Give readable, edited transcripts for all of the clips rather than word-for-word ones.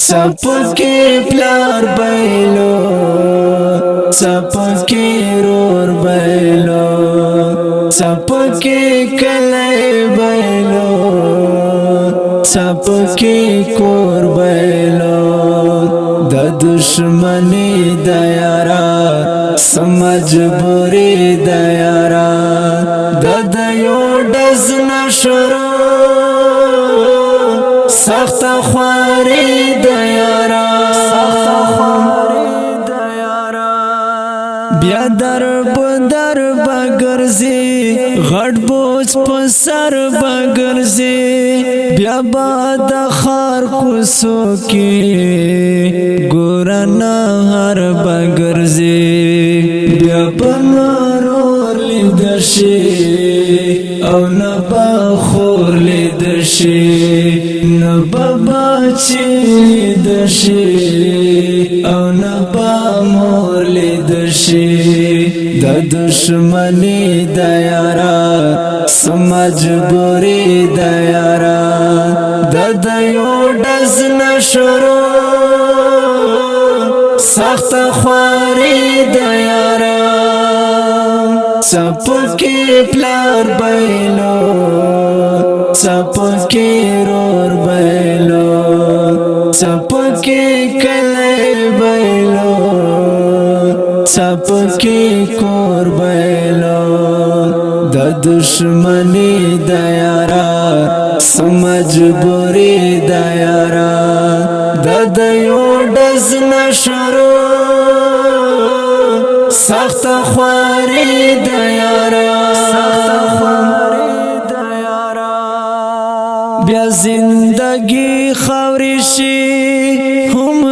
سپکی پلار بیلو سپکی رور بیلو سپکی کلی بیلو سپکی کور بیلو د دشمنی د یارا سمجبوری د یارا د یو ډز نشرو سخت خواری د یارا بیا در بگرزی غټ بوج په سر بگرزی بیا باد خار کوسو کی ګورنا هر بگرزی بیا بنارو لیدشی او نبا خور لیدشی نبا باچی لیدشی او نبا مور لیدشی د دشمنی د یارا سمجبوری د یارا د یو ډز نشرو سخت خواری د یارا سپکی پلار بیلو سپکی رور بیلو سپکی کلی بیلو سپکی کور بیلو د دشمنی د یارا سمجبوری د یارا د یو ډز نشرو سخت خواری د یارا بیا زندگی خاوری شي هم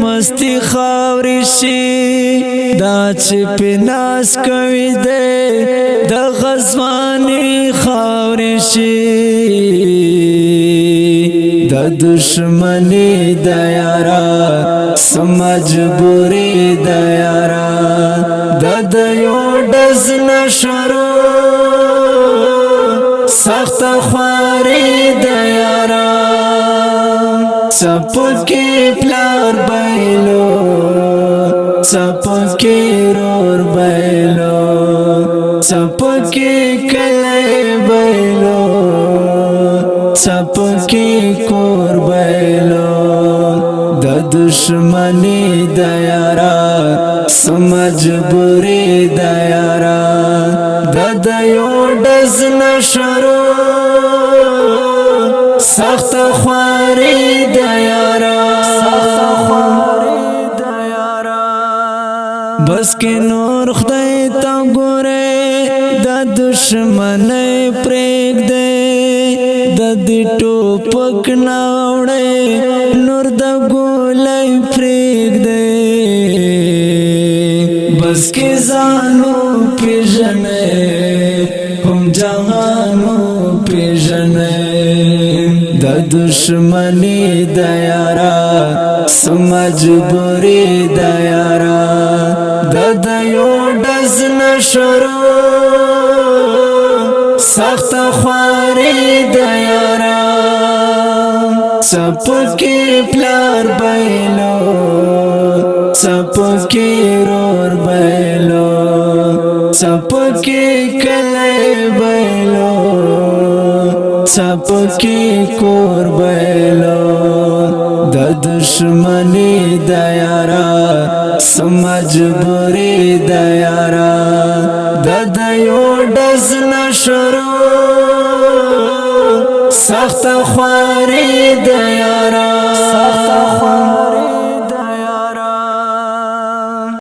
مستی خاوری شي دا چې پناس کوي د غزوانی خاوری شي د دشمنی د یارا سمجبوری د یارا د یو ډز نشرو سخت خواری د یارا سپکی پلار بیلو سپکی رور بیلو سپکی کلی بیلو سپکی کور بیلو د دشمنی د یارا سمجبوری د یارا د یو ډز نشرو سخت خواری د یارا بس کې نور خدای ته ګوره د دشمنی پرېږ دې د دې ټوپک ناوړې نور د ګولۍ پرېږ دې بس کې ځانو پیژنې هم جهانو پیژنې د دشمنی د یارا سمجبوری د یارا د یو ډز نشرو سخت خواری د یارا سپکی پلار بیلو سپکی رور بیلو سپکی کلی بیلو سپکی کور بیلو د دشمنی د یارا سمجبوری د یارا د یو ډز نشرو سخت خواری د